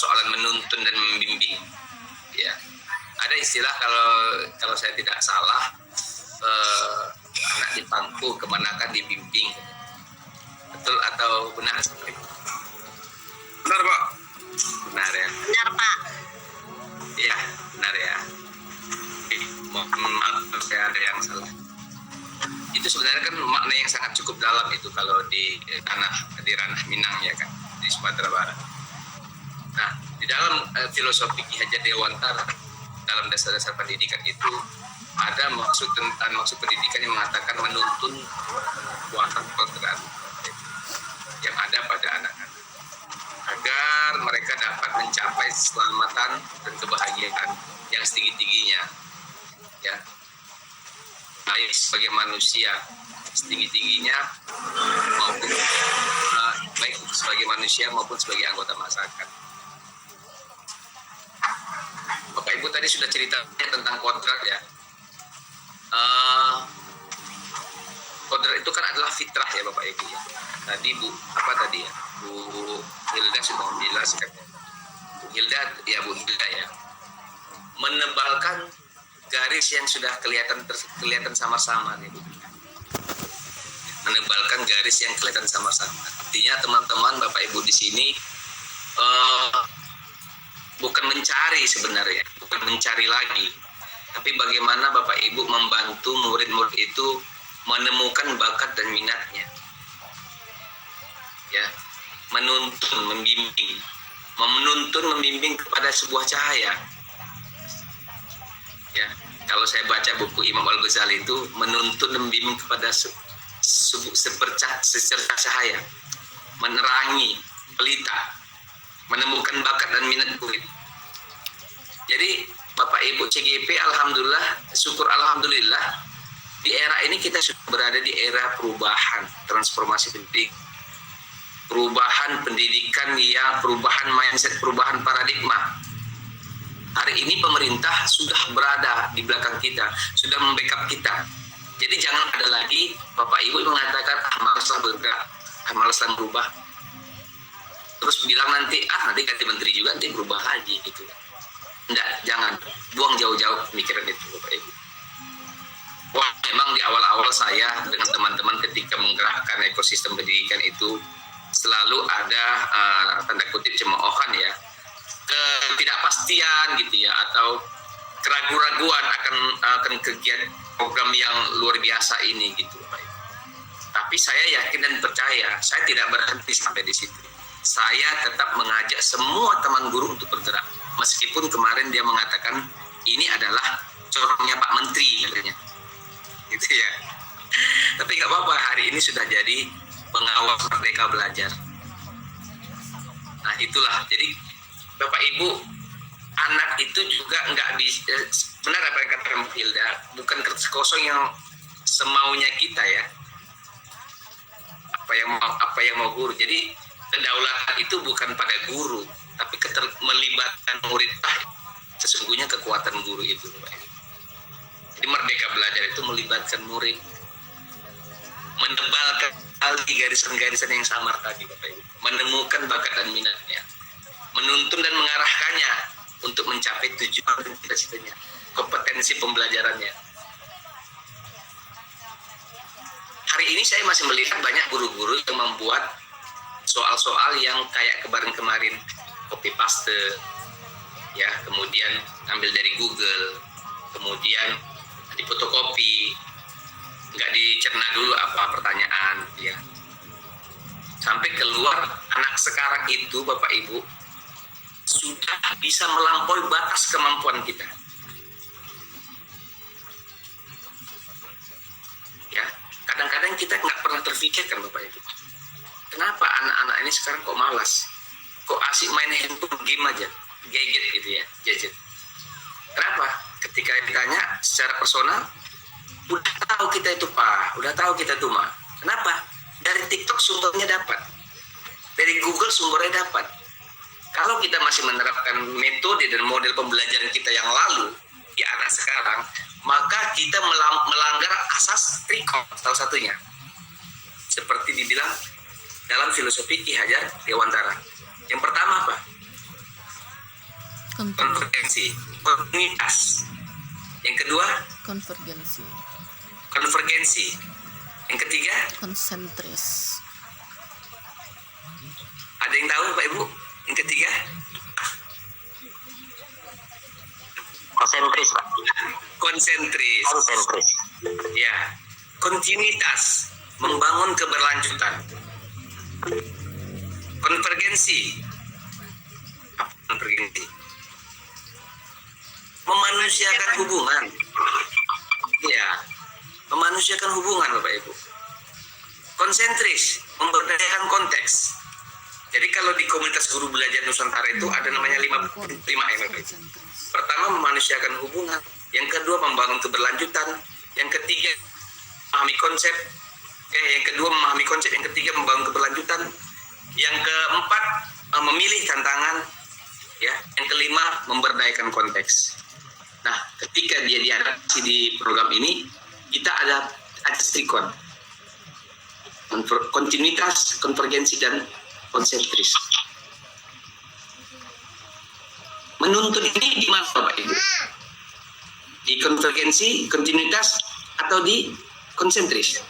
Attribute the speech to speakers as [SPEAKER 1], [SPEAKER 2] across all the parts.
[SPEAKER 1] persoalan menuntun dan membimbing. Ya, ada istilah kalau saya tidak salah, anak dipangku kemanakan dibimbing. Betul atau benar?
[SPEAKER 2] Benar, Pak.
[SPEAKER 1] Benar ya.
[SPEAKER 3] Benar, Pak.
[SPEAKER 1] Iya, benar ya. Mohon maaf kalau saya ada yang salah. Itu sebenarnya kan makna yang sangat cukup dalam itu kalau di ranah Minang ya kan, di Sumatera Barat. Nah, di dalam filosofi Ki Hajar Dewantara dalam dasar-dasar pendidikan itu ada maksud pendidikan yang mengatakan menuntun kuasa kodrat yang ada pada anak-anak agar mereka dapat mencapai keselamatan dan kebahagiaan yang setinggi-tingginya, ya, baik sebagai manusia setinggi-tingginya maupun baik sebagai manusia maupun sebagai anggota masyarakat. Bapak Ibu tadi sudah ceritanya tentang kodrat ya. Kodrat itu kan adalah fitrah ya Bapak Ibu ya. Tadi Bu Hilda sudah menjelaskan. Bu Hilda ya. Menebalkan garis yang sudah kelihatan sama-sama nih Bu. Menebalkan garis yang kelihatan sama-sama. Artinya teman-teman Bapak Ibu di sini bukan mencari sebenarnya, bukan mencari lagi, tapi bagaimana Bapak Ibu membantu murid-murid itu menemukan bakat dan minatnya, ya, membimbing kepada sebuah cahaya, ya. Kalau saya baca buku Imam Al-Ghazali itu menuntun membimbing kepada secercah cahaya, menerangi pelita, menemukan bakat dan minat murid. Jadi Bapak Ibu CGP, alhamdulillah di era ini kita sudah berada di era perubahan, transformasi pendidikan, perubahan mindset, perubahan paradigma. Hari ini pemerintah sudah berada di belakang kita, sudah membackup kita. Jadi jangan ada lagi Bapak Ibu mengatakan malaslah bergerak, malaslah berubah. Terus bilang nanti ganti menteri juga nanti berubah lagi gitu. Enggak, jangan buang jauh-jauh pemikiran itu Bapak Ibu. Wah, memang di awal-awal saya dengan teman-teman ketika menggerakkan ekosistem pendidikan itu selalu ada tanda kutip cemoohan ya, ketidakpastian gitu ya, atau keraguan-raguan akan kegiatan program yang luar biasa ini gitu Bapak Ibu. Tapi saya yakin dan percaya, saya tidak berhenti sampai di situ. Saya tetap mengajak semua teman guru untuk bergerak. Meskipun kemarin dia mengatakan ini adalah corongnya Pak Menteri katanya. Gitu ya. Tapi nggak apa-apa, hari ini sudah jadi pengawas Merdeka Belajar. Nah itulah, jadi Bapak Ibu, anak itu juga nggak bisa, benar apa yang kata Mbak Hilda, bukan kertas kosong yang semaunya kita ya. Apa yang mau guru. Jadi kedaulatan itu bukan pada guru, tapi melibatkan murid. Sesungguhnya kekuatan guru itu, Pak. Jadi Merdeka Belajar itu melibatkan murid, menebalkan garisan-garisan yang samar tadi, Bapak Ibu, menemukan bakat dan minatnya, menuntun dan mengarahkannya untuk mencapai tujuan dan cita-citanya, kompetensi pembelajarannya. Hari ini saya masih melihat banyak guru-guru yang membuat soal-soal yang kayak kemarin copy paste, ya, kemudian ambil dari Google, kemudian difotokopi, nggak dicerna dulu apa pertanyaan, ya, sampai keluar. Anak sekarang itu Bapak Ibu sudah bisa melampaui batas kemampuan kita, ya. Kadang-kadang kita nggak pernah terpikirkan Bapak Ibu, kenapa anak-anak ini sekarang kok malas, kok asik main handphone, game aja, gadget gitu ya, gadget. Kenapa? Ketika ditanya secara personal, udah tahu kita itu Pak, udah tahu kita tuh Ma. Kenapa? Dari TikTok sumbernya dapat, dari Google sumbernya dapat. Kalau kita masih menerapkan metode dan model pembelajaran kita yang lalu di anak sekarang, maka kita melanggar asas trikot salah satunya. Seperti dibilang dalam filosofi Ki Hajar Dewantara. Yang pertama apa? konvergensi. Kontinuitas. Yang kedua,
[SPEAKER 2] konvergensi.
[SPEAKER 1] Yang ketiga,
[SPEAKER 2] konsentris.
[SPEAKER 1] ada yang tahu Pak Ibu? Yang ketiga,
[SPEAKER 3] konsentris, Pak.
[SPEAKER 1] konsentris. Ya, kontinuitas, membangun keberlanjutan. Konvergensi. Apa konvergensi? Memanusiakan hubungan. Ya, memanusiakan hubungan Bapak Ibu. Konsentris, memberdayakan konteks. Jadi kalau di komunitas guru belajar Nusantara itu ada namanya 5 M. Pertama, memanusiakan hubungan. Yang kedua, membangun keberlanjutan. Yang ketiga, memahami konsep. Yang kedua, memahami konsep. Yang ketiga, membangun keberlanjutan. Yang keempat, memilih tantangan. Ya, yang kelima, memberdayakan konteks. Nah, ketika dia diadaptasi di program ini, kita ada trikon. Kontinuitas, konvergensi, dan konsentris. Menuntun ini di mana Bapak Ibu? Di konvergensi, kontinuitas, atau di konsentris?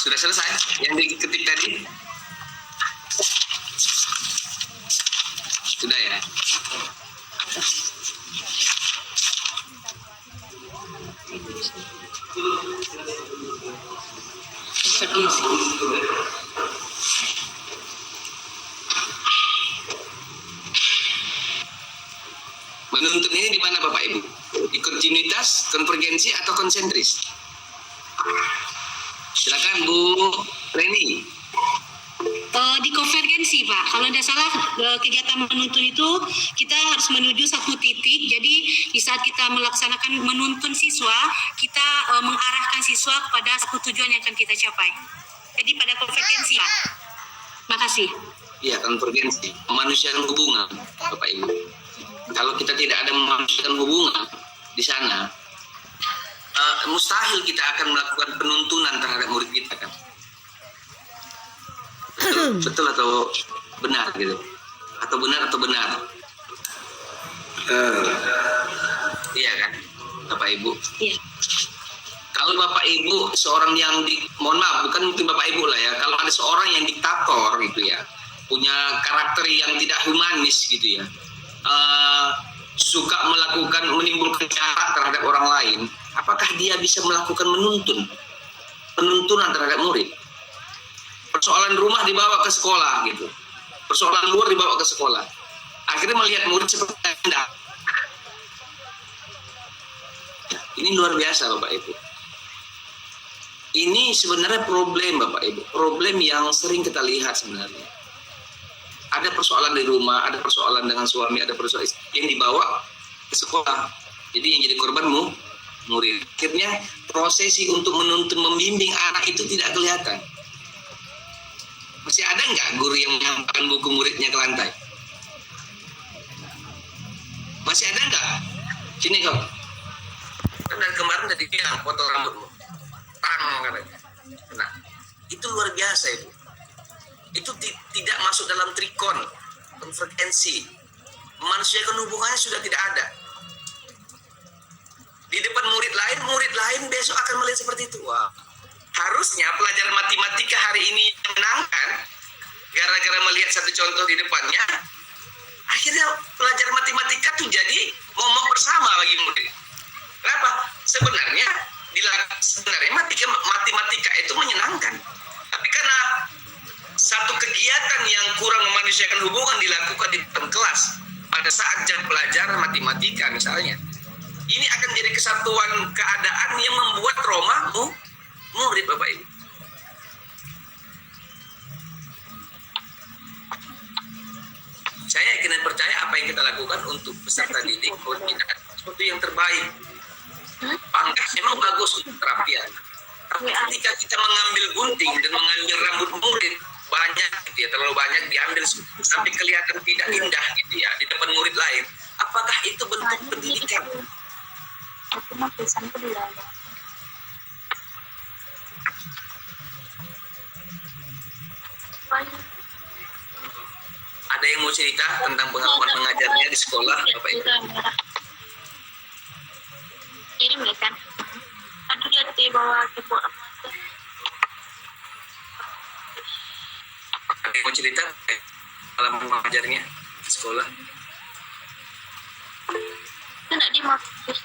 [SPEAKER 1] Sudah selesai yang diketik tadi? Sudah ya? Menuntun ini di mana Bapak Ibu? Di kontinuitas, konvergensi, atau konsentris? Silakan Bu Reni.
[SPEAKER 4] Di konvergensi Pak, kalau tidak salah kegiatan menuntun itu kita harus menuju satu titik. Jadi di saat kita melaksanakan menuntun siswa, kita mengarahkan siswa kepada satu tujuan yang akan kita capai. Jadi pada konvergensi Pak. Makasih.
[SPEAKER 1] Iya, konvergensi, memanusiakan hubungan Bapak Ibu. Kalau kita tidak ada memanusiakan hubungan di sana, mustahil kita akan melakukan penuntunan terhadap murid kita kan. Betul atau benar gitu? Atau benar? Iya kan, Bapak Ibu?
[SPEAKER 4] Iya.
[SPEAKER 1] Kalau Bapak Ibu seorang yang mohon maaf, bukan mungkin Bapak Ibu lah ya. Kalau ada seorang yang diktator gitu ya, punya karakter yang tidak humanis gitu ya, suka menimbulkan jarak terhadap orang lain, apakah dia bisa melakukan penuntunan terhadap murid? Persoalan rumah dibawa ke sekolah gitu, persoalan luar dibawa ke sekolah, akhirnya melihat murid seperti Anda. Ini luar biasa Bapak Ibu. Ini sebenarnya problem Bapak Ibu, problem yang sering kita lihat sebenarnya. Ada persoalan di rumah, ada persoalan dengan suami, ada persoalan yang dibawa ke sekolah. Jadi yang jadi korban murid. Akhirnya prosesi untuk menuntun membimbing anak itu tidak kelihatan. Masih ada nggak guru yang menyampaikan buku muridnya ke lantai? Masih ada nggak? Sini kau. Kan dari kemarin udah dibilang potong rambutmu. Katanya. Nah, itu luar biasa Ibu. Itu tidak masuk dalam trikon, konvergensi. Memanusiakan hubungannya sudah tidak ada. Di depan murid lain besok akan melihat seperti itu. Wah, harusnya pelajaran matematika hari ini yang menangkan, gara-gara melihat satu contoh di depannya, akhirnya pelajaran matematika tuh jadi momok bersama bagi murid. Kenapa? Sebenarnya matematika itu menyenangkan, tapi karena satu kegiatan yang kurang memanusiakan hubungan dilakukan di depan kelas pada saat jam pelajaran matematika misalnya, ini akan jadi kesatuan keadaan yang membuat trauma murid Bapak Ibu. Saya yakin dan percaya apa yang kita lakukan untuk peserta didik kita seperti yang terbaik. Pangkas memang bagus untuk terapian. Tapi ketika kita mengambil gunting dan mengambil rambut murid banyak gitu ya, terlalu banyak diambil sampai kelihatan tidak indah gitu ya di depan murid lain, apakah itu bentuk pendidikan? Ada yang mau cerita tentang pengalaman mengajarnya di sekolah, Bapak Ibu?
[SPEAKER 3] Kirim ya kan? Aduh dia bawa ke bawah.
[SPEAKER 1] Ada yang mau cerita pengalaman mengajarnya di sekolah?
[SPEAKER 3] Itu nak dimaksud.